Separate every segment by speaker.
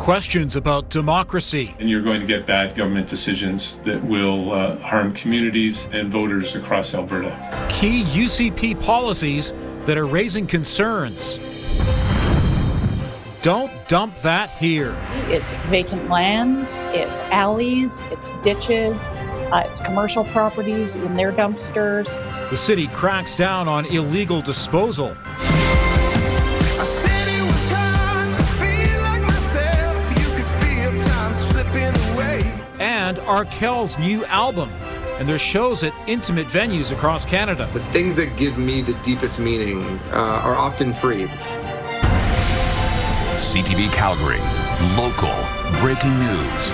Speaker 1: questions about democracy.
Speaker 2: And you're going to get bad government decisions that will harm communities and voters across Alberta.
Speaker 1: Key UCP policies that are raising concerns. Don't dump that here.
Speaker 3: It's vacant lands, it's alleys, it's ditches, it's commercial properties in their dumpsters.
Speaker 1: The city cracks down on illegal disposal. And Arkells' new album, and their shows at intimate venues across Canada.
Speaker 4: The things that give me the deepest meaning are often free.
Speaker 5: CTV Calgary, local breaking news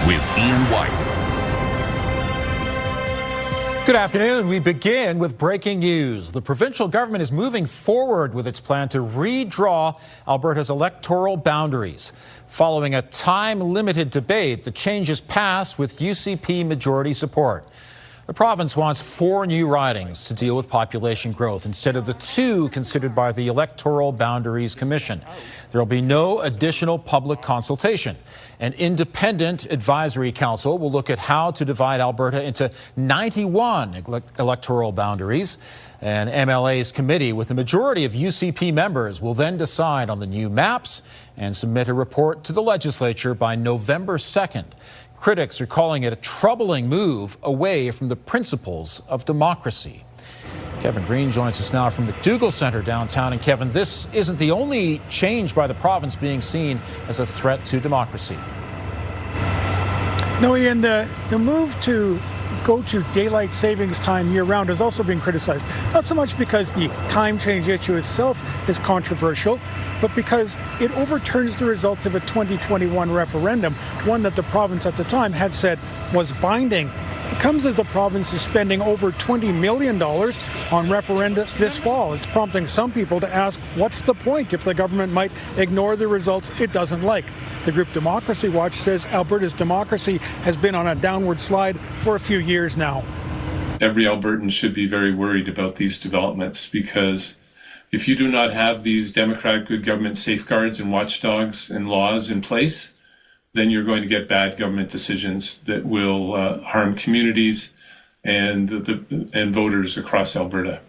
Speaker 5: with Ian White.
Speaker 6: Good afternoon. We begin with breaking news. The provincial government is moving forward with its plan to redraw Alberta's electoral boundaries. Following a time-limited debate, the changes passed with UCP majority support. The province wants 4 new ridings to deal with population growth instead of the 2 considered by the Electoral Boundaries Commission. There will be no additional public consultation. An independent advisory council will look at how to divide Alberta into 91 electoral boundaries. An MLA's committee with a majority of UCP members will then decide on the new maps and submit a report to the legislature by November 2nd. Critics are calling it a troubling move away from the principles of democracy. Kevin Green joins us now from McDougall Centre downtown. And Kevin, this isn't the only change by the province being seen as a threat to democracy.
Speaker 7: No, Ian, the move to go to daylight savings time year-round is also being criticized. Not so much because the time change issue itself is controversial, but because it overturns the results of a 2021 referendum, one that the province at the time had said was binding. It comes as the province is spending over $20 million on referenda this fall. It's prompting some people to ask, what's the point if the government might ignore the results it doesn't like? The group Democracy Watch says Alberta's democracy has been on a downward slide for a few years now.
Speaker 2: Every Albertan should be very worried about these developments, because if you do not have these democratic good government safeguards and watchdogs and laws in place, then you're going to get bad government decisions that will harm communities and voters across Alberta.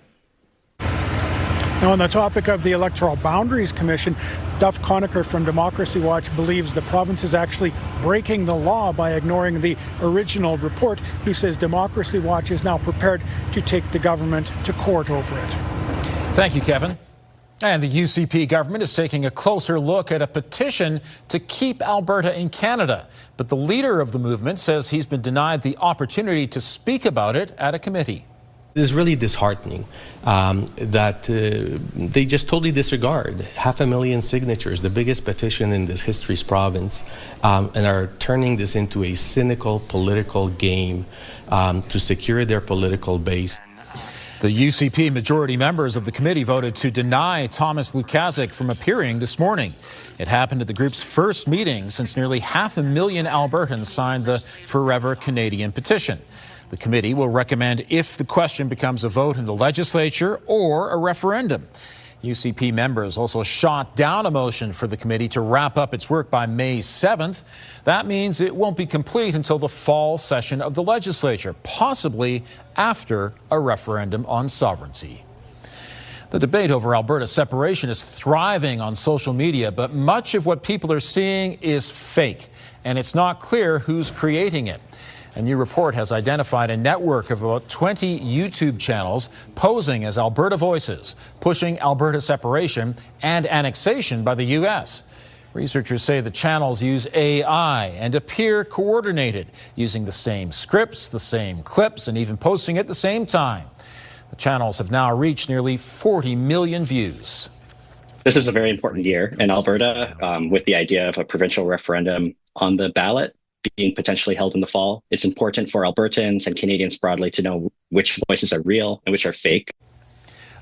Speaker 7: Now, on the topic of the Electoral Boundaries Commission, Duff Conacher from Democracy Watch believes the province is actually breaking the law by ignoring the original report. He says Democracy Watch is now prepared to take the government to court over it.
Speaker 6: Thank you, Kevin. And the UCP government is taking a closer look at a petition to keep Alberta in Canada. But the leader of the movement says he's been denied the opportunity to speak about it at a committee.
Speaker 8: It is really disheartening that they just totally disregard 500,000 signatures, the biggest petition in this history's province, and are turning this into a cynical political game to secure their political base.
Speaker 6: The UCP majority members of the committee voted to deny Thomas Lukaszuk from appearing this morning. It happened at the group's first meeting since nearly 500,000 Albertans signed the Forever Canadian petition. The committee will recommend if the question becomes a vote in the legislature or a referendum. UCP members also shot down a motion for the committee to wrap up its work by May 7th. That means it won't be complete until the fall session of the legislature, possibly after a referendum on sovereignty. The debate over Alberta's separation is thriving on social media, but much of what people are seeing is fake, and it's not clear who's creating it. A new report has identified a network of about 20 YouTube channels posing as Alberta voices, pushing Alberta separation and annexation by the U.S. Researchers say the channels use AI and appear coordinated, using the same scripts, the same clips, and even posting at the same time. The channels have now reached nearly 40 million views.
Speaker 9: This is a very important year in Alberta, with the idea of a provincial referendum on the ballot being potentially held in the fall. It's important for Albertans and Canadians broadly to know which voices are real and which are fake.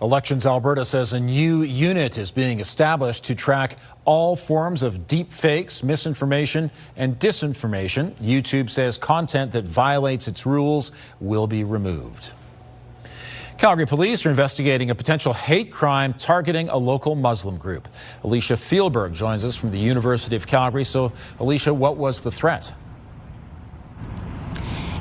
Speaker 6: Elections Alberta says a new unit is being established to track all forms of deep fakes, misinformation, and disinformation. YouTube says content that violates its rules will be removed. Calgary police are investigating a potential hate crime targeting a local Muslim group. Alicia Fielberg joins us from the University of Calgary. So, Alicia, what was the threat?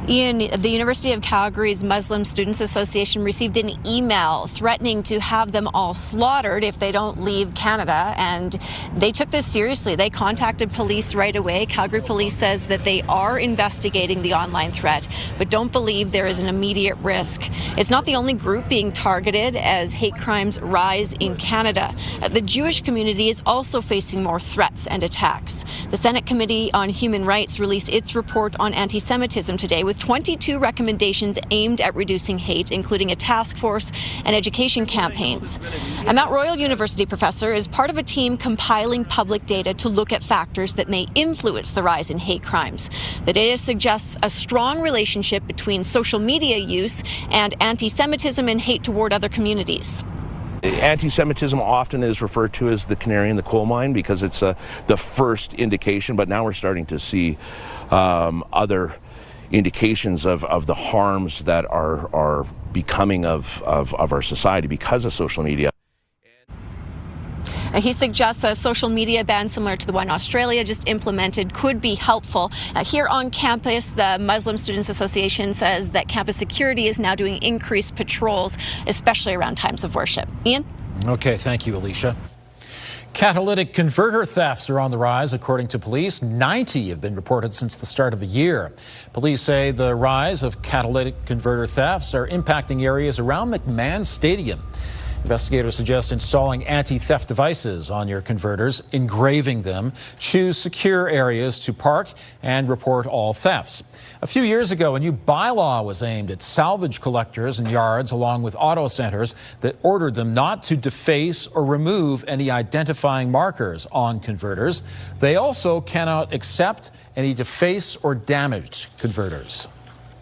Speaker 10: Ian, the University of Calgary's Muslim Students Association received an email threatening to have them all slaughtered if they don't leave Canada, and they took this seriously. They contacted police right away. Calgary police says that they are investigating the online threat, but don't believe there is an immediate risk. It's not the only group being targeted as hate crimes rise in Canada. The Jewish community is also facing more threats and attacks. The Senate Committee on Human Rights released its report on anti-Semitism today with 22 recommendations aimed at reducing hate, including a task force and education campaigns. And that Royal University professor is part of a team compiling public data to look at factors that may influence the rise in hate crimes. The data suggests a strong relationship between social media use and anti-Semitism and hate toward other communities.
Speaker 11: Anti-Semitism often is referred to as the canary in the coal mine because it's the first indication, but now we're starting to see other indications of the harms that are becoming of our society because of social media.
Speaker 10: He suggests a social media ban similar to the one Australia just implemented could be helpful. Here on campus, the Muslim Students Association says that campus security is now doing increased patrols, especially around times of worship. Ian?
Speaker 6: Okay, thank you, Alicia. Catalytic converter thefts are on the rise, according to police. 90 have been reported since the start of the year. Police say the rise of catalytic converter thefts are impacting areas around McMahon Stadium. Investigators suggest installing anti-theft devices on your converters, engraving them, choose secure areas to park, and report all thefts. A few years ago, a new bylaw was aimed at salvage collectors and yards, along with auto centers, that ordered them not to deface or remove any identifying markers on converters. They also cannot accept any defaced or damaged converters.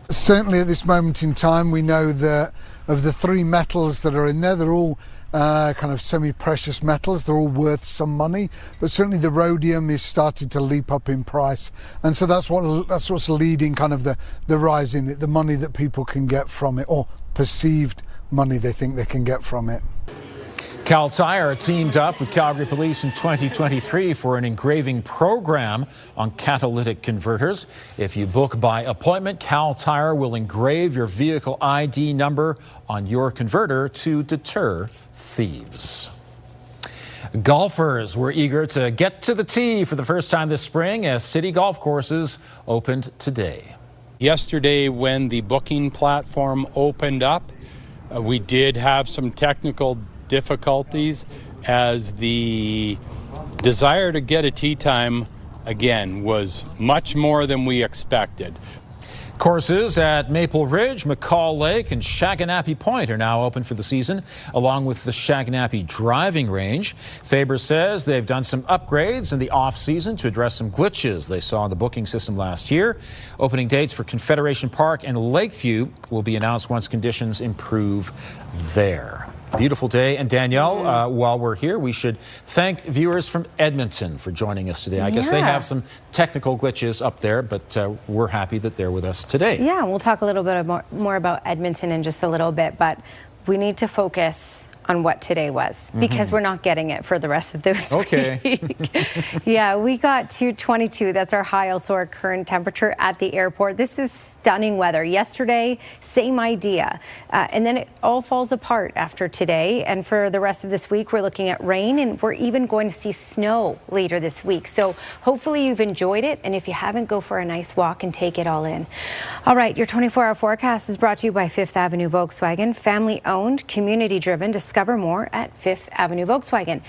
Speaker 12: Certainly at this moment in time, we know that of the three metals that are in there, they're all kind of semi-precious metals. They're all worth some money, but certainly the rhodium is starting to leap up in price, and so that's what's leading kind of the rise in it, the money that people can get from it, or perceived money they think they can get from it.
Speaker 6: Cal Tire teamed up with Calgary Police in 2023 for an engraving program on catalytic converters. If you book by appointment, Cal Tire will engrave your vehicle ID number on your converter to deter thieves. Golfers were eager to get to the tee for the first time this spring as city golf courses opened today.
Speaker 13: Yesterday, when the booking platform opened up, we did have some technical difficulties as the desire to get a tee time again was much more than we expected.
Speaker 6: Courses at Maple Ridge, McCall Lake, and Shaganappi Point are now open for the season, along with the Shaganappi driving range. Faber says they've done some upgrades in the off-season to address some glitches they saw in the booking system last year. Opening dates for Confederation Park and Lakeview will be announced once conditions improve there. Beautiful day. And Danielle, while we're here, we should thank viewers from Edmonton for joining us today. I guess they have some technical glitches up there, but we're happy that they're with us today.
Speaker 14: Yeah, we'll talk a little bit more about Edmonton in just a little bit, but we need to focus on what today was, because we're not getting it for the rest of this week. Yeah, we got to 22. That's our high, also our current temperature at the airport. This is stunning weather. Yesterday, same idea. And then it all falls apart after today. And for the rest of this week, we're looking at rain, and we're even going to see snow later this week. So hopefully you've enjoyed it. And if you haven't, go for a nice walk and take it all in. All right, your 24-hour forecast is brought to you by Fifth Avenue Volkswagen. Family-owned, community-driven. Discover more at Fifth Avenue Volkswagen.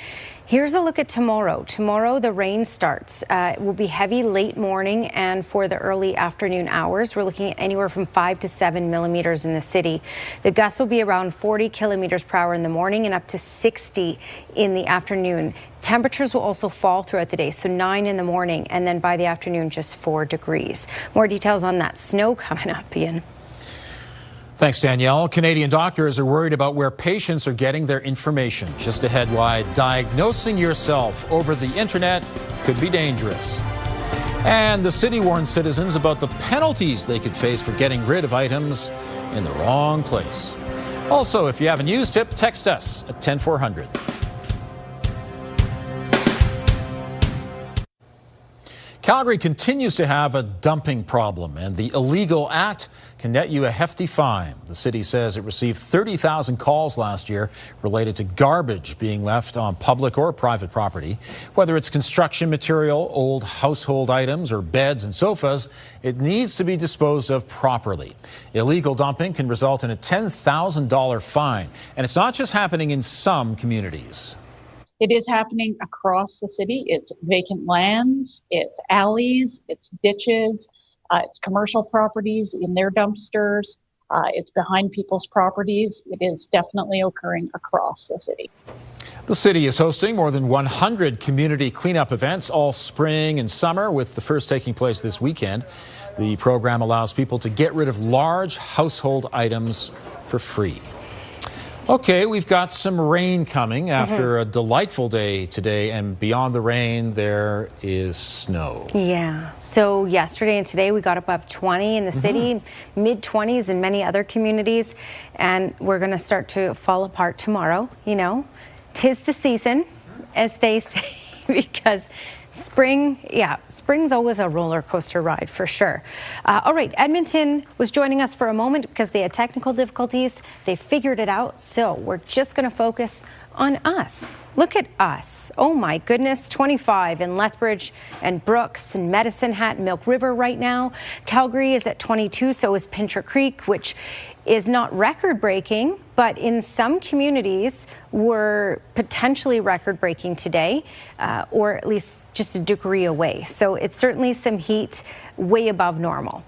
Speaker 14: Here's a look at tomorrow. Tomorrow, the rain starts. It will be heavy late morning, and for the early afternoon hours, we're looking at anywhere from 5 to 7 millimeters in the city. The gusts will be around 40 kilometers per hour in the morning and up to 60 in the afternoon. Temperatures will also fall throughout the day, so 9 in the morning, and then by the afternoon, just 4 degrees. More details on that snow coming up, Ian.
Speaker 6: Thanks, Danielle. Canadian doctors are worried about where patients are getting their information. Just ahead, why diagnosing yourself over the internet could be dangerous. And the city warns citizens about the penalties they could face for getting rid of items in the wrong place. Also, if you have a news tip, text us at 10400. Calgary continues to have a dumping problem, and the illegal act can net you a hefty fine. The city says it received 30,000 calls last year related to garbage being left on public or private property. Whether it's construction material, old household items, or beds and sofas, it needs to be disposed of properly. Illegal dumping can result in a $10,000 fine, and it's not just happening in some communities.
Speaker 3: It is happening across the city. It's vacant lands, it's alleys, it's ditches, it's commercial properties in their dumpsters, it's behind people's properties. It is definitely occurring across the city.
Speaker 6: The city is hosting more than 100 community cleanup events all spring and summer, with the first taking place this weekend. The program allows people to get rid of large household items for free. Okay, we've got some rain coming after a delightful day today, and beyond the rain, there is snow.
Speaker 14: Yeah, so yesterday and today we got above 20 in the city, mid-20s in many other communities, and we're going to start to fall apart tomorrow. You know, 'tis the season, as they say, because spring's always a roller coaster ride for sure. All right, Edmonton was joining us for a moment because they had technical difficulties. They figured it out, so we're just going to focus on us. Look at us. Oh my goodness, 25 in Lethbridge and Brooks and Medicine Hat and Milk River right now. Calgary is at 22, so is Pincher Creek, which is not record-breaking, but in some communities were potentially record-breaking today, or at least just a degree away. So it's certainly some heat way above normal.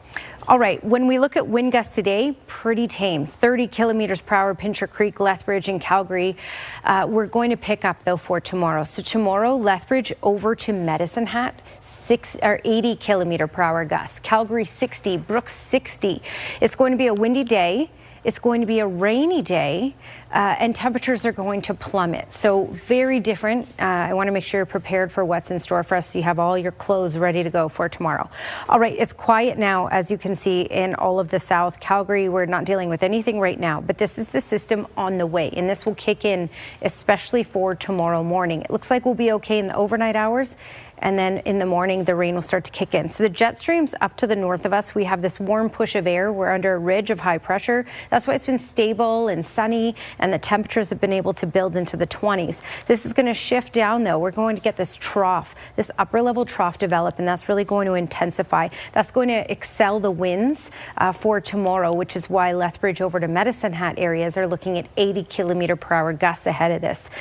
Speaker 14: All right, when we look at wind gusts today, pretty tame, 30 kilometers per hour, Pincher Creek, Lethbridge and Calgary. We're going to pick up though for tomorrow. So tomorrow, Lethbridge over to Medicine Hat, 80 kilometer per hour gusts. Calgary 60, Brooks 60. It's going to be a windy day. It's going to be a rainy day, and temperatures are going to plummet. So very different. I want to make sure you're prepared for what's in store for us, so you have all your clothes ready to go for tomorrow. All right, it's quiet now, as you can see, in all of the south. Calgary, we're not dealing with anything right now, but this is the system on the way, and this will kick in especially for tomorrow morning. It looks like we'll be okay in the overnight hours, and then in the morning, the rain will start to kick in. So the jet streams up to the north of us, we have this warm push of air. We're under a ridge of high pressure. That's why it's been stable and sunny, and the temperatures have been able to build into the 20s. This is going to shift down, though. We're going to get this trough, this upper level trough develop, and that's really going to intensify. That's going to excel the winds for tomorrow, which is why Lethbridge over to Medicine Hat areas are looking at 80 kilometer per hour gusts ahead of this.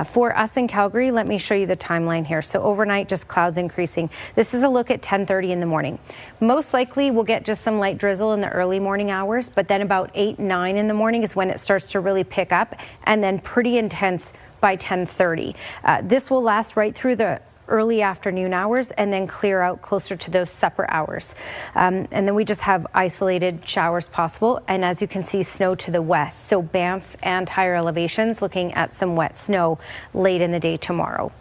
Speaker 14: For us in Calgary, let me show you the timeline here. So overnight, just clouds increasing. This is a look at 10:30 in the morning. Most likely we'll get just some light drizzle in the early morning hours, but then about 8, 9 in the morning is when it starts to really pick up, and then pretty intense by 10:30. This will last right through the early afternoon hours and then clear out closer to those supper hours. And then we just have isolated showers possible. And as you can see, snow to the west. So Banff and higher elevations looking at some wet snow late in the day tomorrow.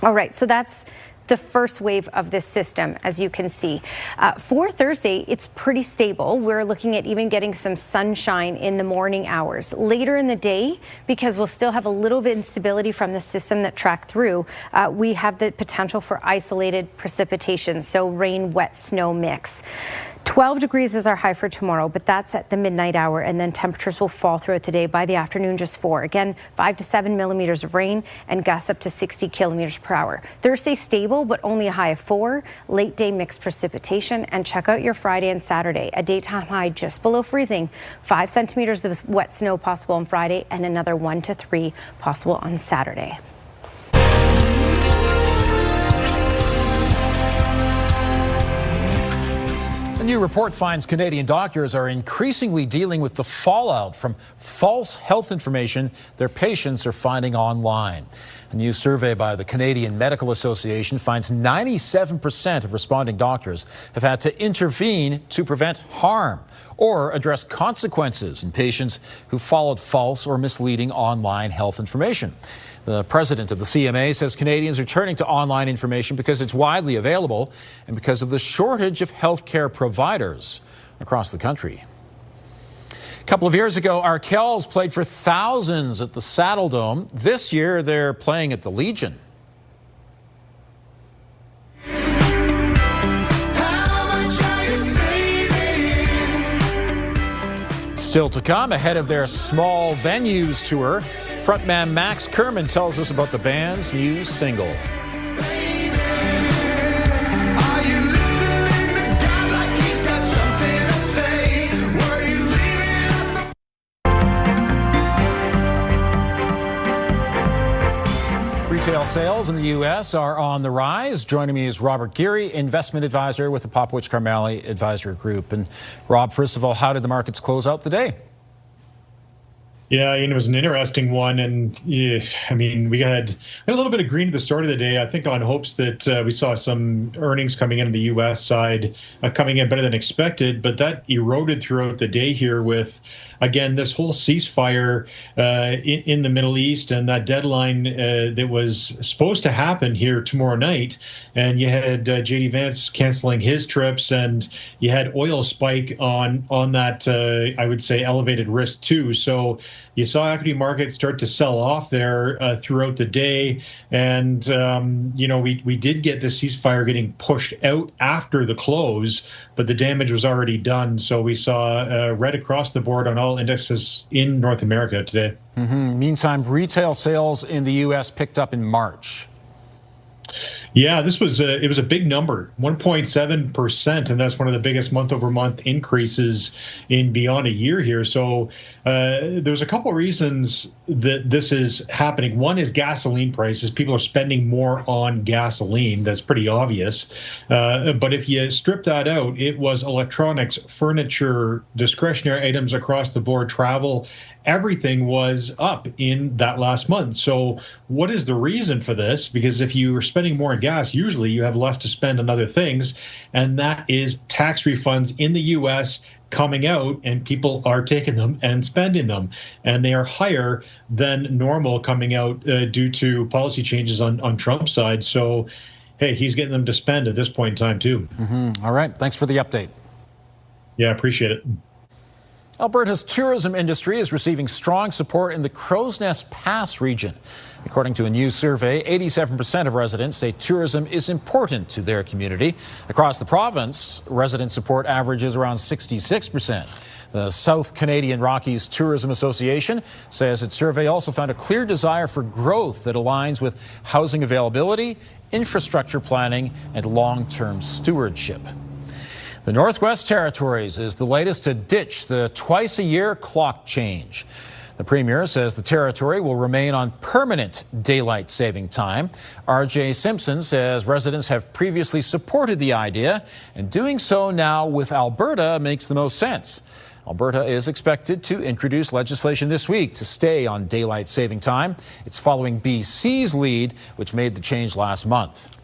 Speaker 14: All right, so that's the first wave of this system, as you can see. For Thursday, it's pretty stable. We're looking at even getting some sunshine in the morning hours. Later in the day, because we'll still have a little bit of instability from the system that tracked through, we have the potential for isolated precipitation, so rain, wet, snow mix. 12 degrees is our high for tomorrow, but that's at the midnight hour, and then temperatures will fall throughout the day. By the afternoon, just 4. Again, 5 to 7 millimeters of rain and gusts up to 60 kilometers per hour. Thursday, stable, but only a high of 4. Late day mixed precipitation, and check out your Friday and Saturday. A daytime high just below freezing. 5 centimeters of wet snow possible on Friday, and another 1 to 3 possible on Saturday.
Speaker 6: A new report finds Canadian doctors are increasingly dealing with the fallout from false health information their patients are finding online. A new survey by the Canadian Medical Association finds 97% of responding doctors have had to intervene to prevent harm or address consequences in patients who followed false or misleading online health information. The president of the CMA says Canadians are turning to online information because it's widely available and because of the shortage of healthcare providers across the country. A couple of years ago, Arkells played for thousands at the Saddle Dome. This year, they're playing at the Legion. Still to come, ahead of their small venues tour, frontman Max Kerman tells us about the band's new single. Retail sales in the U.S. are on the rise. Joining me is Robert Geary, investment advisor with the Popowich Karmali Advisory Group. And Rob, first of all, how did the markets close out today?
Speaker 15: Yeah, it was an interesting one, and I mean, we had a little bit of green at the start of the day, I think on hopes that we saw some earnings coming in on the U.S. side coming in better than expected, but that eroded throughout the day here with, again, this whole ceasefire in the Middle East and that deadline that was supposed to happen here tomorrow night. And you had J.D. Vance canceling his trips, and you had oil spike on that, I would say, elevated risk too. So you saw equity markets start to sell off there throughout the day. And, we did get the ceasefire getting pushed out after the close, but the damage was already done. So we saw red across the board on all indexes in North America today.
Speaker 6: Meantime, retail sales in the U.S. picked up in March.
Speaker 15: Yeah, it was a big number, 1.7%, and that's one of the biggest month-over-month increases in beyond a year here. So there's a couple of reasons that this is happening. One is gasoline prices. People are spending more on gasoline. That's pretty obvious. But if you strip that out, it was electronics, furniture, discretionary items across the board, travel. Everything was up in that last month. So what is the reason for this? Because if you are spending more on gas, usually you have less to spend on other things. And that is tax refunds in the U.S. coming out, and people are taking them and spending them. And they are higher than normal coming out due to policy changes on Trump's side. So, hey, he's getting them to spend at this point in time, too.
Speaker 6: All right. Thanks for the update.
Speaker 15: Yeah, appreciate it.
Speaker 6: Alberta's tourism industry is receiving strong support in the Crow's Nest Pass region. According to a new survey, 87% of residents say tourism is important to their community. Across the province, resident support averages around 66%. The South Canadian Rockies Tourism Association says its survey also found a clear desire for growth that aligns with housing availability, infrastructure planning, and long-term stewardship. The Northwest Territories is the latest to ditch the twice-a-year clock change. The Premier says the territory will remain on permanent daylight saving time. R.J. Simpson says residents have previously supported the idea, and doing so now with Alberta makes the most sense. Alberta is expected to introduce legislation this week to stay on daylight saving time. It's following BC's lead, which made the change last month.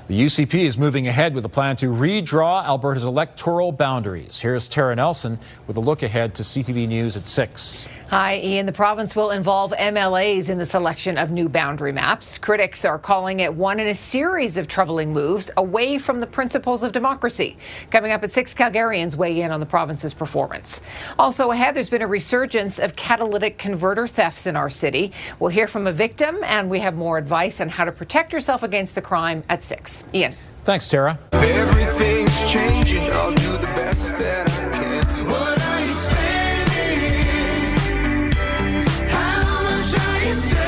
Speaker 6: The UCP is moving ahead with a plan to redraw Alberta's electoral boundaries. Here's Tara Nelson with a look ahead to CTV News at 6.
Speaker 16: Hi, Ian. The province will involve MLAs in the selection of new boundary maps. Critics are calling it one in a series of troubling moves away from the principles of democracy. Coming up at 6, Calgarians weigh in on the province's performance. Also ahead, there's been a resurgence of catalytic converter thefts in our city. We'll hear from a victim, and we have more advice on how to protect yourself against the crime at 6. Ian.
Speaker 6: Thanks, Tara.
Speaker 17: Everything's changing. I'll do the best that I can. What are you spending? How much are you saving?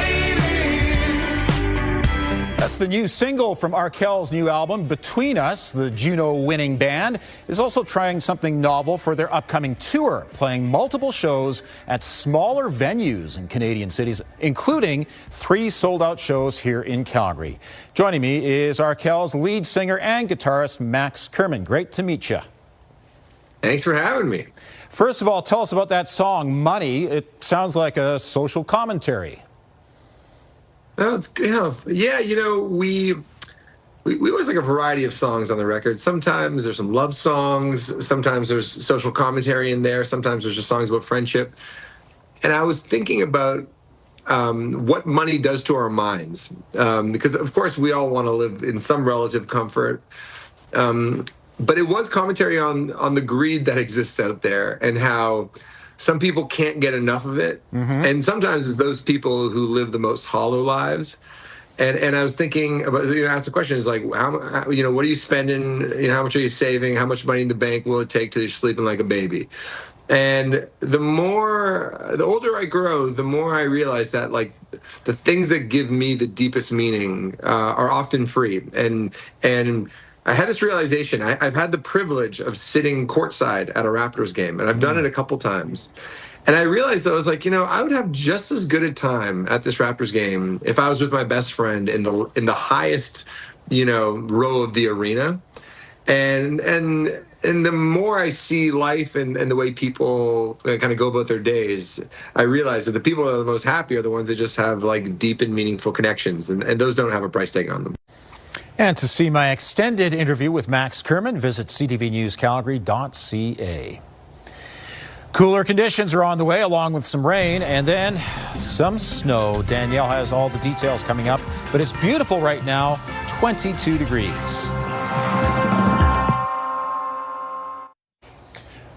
Speaker 6: That's the new single from Arkells' new album, Between Us. The Juno-winning band is also trying something novel for their upcoming tour, playing multiple shows at smaller venues in Canadian cities, including 3 sold-out shows here in Calgary. Joining me is Arkells' lead singer and guitarist, Max Kerman. Great to meet you.
Speaker 4: Thanks for having me.
Speaker 6: First of all, tell us about that song, Money. It sounds like a social commentary.
Speaker 4: Oh, it's good. Yeah, we always like a variety of songs on the record. Sometimes there's some love songs. Sometimes there's social commentary in there. Sometimes there's just songs about friendship. And I was thinking about what money does to our minds. Because, of course, we all want to live in some relative comfort. But it was commentary on the greed that exists out there and how some people can't get enough of it. And sometimes it's those people who live the most hollow lives. And I was thinking about, ask the question is like, how, what are you spending? How much are you saving? How much money in the bank will it take till you're sleeping like a baby? And the older I grow, the more I realize that like the things that give me the deepest meaning are often free. And I had this realization. I've had the privilege of sitting courtside at a Raptors game, and I've done it a couple times. And I realized that I was like, I would have just as good a time at this Raptors game if I was with my best friend in the highest, row of the arena. And the more I see life and the way people kind of go about their days, I realize that the people that are the most happy are the ones that just have like deep and meaningful connections, and those don't have a price tag on them.
Speaker 6: And to see my extended interview with Max Kerman, visit ctvnewscalgary.ca. Cooler conditions are on the way, along with some rain and then some snow. Danielle has all the details coming up, but it's beautiful right now, 22 degrees.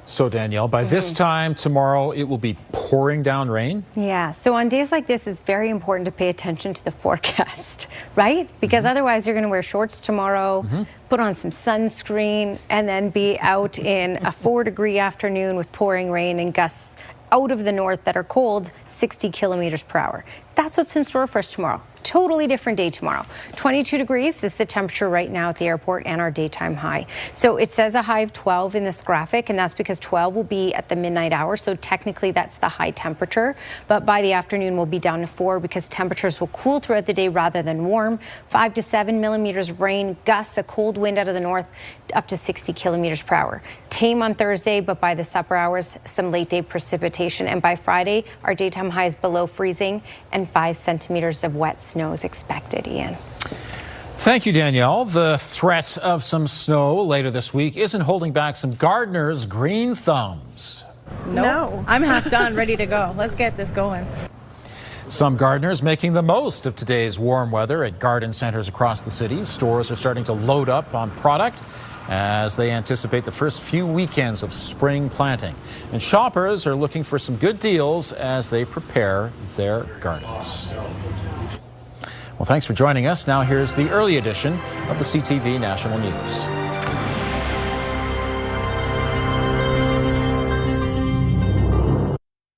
Speaker 6: So, Danielle, by this time tomorrow, it will be pouring down rain?
Speaker 14: Yeah, so on days like this, it's very important to pay attention to the forecast, right? Because otherwise you're going to wear shorts tomorrow, put on some sunscreen, and then be out in a 4-degree afternoon with pouring rain and gusts out of the north that are cold, 60 kilometers per hour. That's what's in store for us tomorrow. Totally different day tomorrow. 22 degrees is the temperature right now at the airport and our daytime high. So it says a high of 12 in this graphic, and that's because 12 will be at the midnight hour. So technically that's the high temperature. But by the afternoon, we'll be down to 4 because temperatures will cool throughout the day rather than warm. 5 to 7 millimeters of rain, gusts, a cold wind out of the north, up to 60 kilometers per hour. Tame on Thursday, but by the supper hours, some late day precipitation. And by Friday, our daytime high is below freezing and 5 centimeters of wet snow is expected, Ian.
Speaker 6: Thank you, Danielle. The threat of some snow later this week isn't holding back some gardeners' green thumbs.
Speaker 18: No, I'm half done, ready to go. Let's get this going.
Speaker 6: Some gardeners making the most of today's warm weather at garden centers across the city. Stores are starting to load up on product as they anticipate the first few weekends of spring planting. And shoppers are looking for some good deals as they prepare their gardens. Well, thanks for joining us. Now here's the early edition of the CTV National News.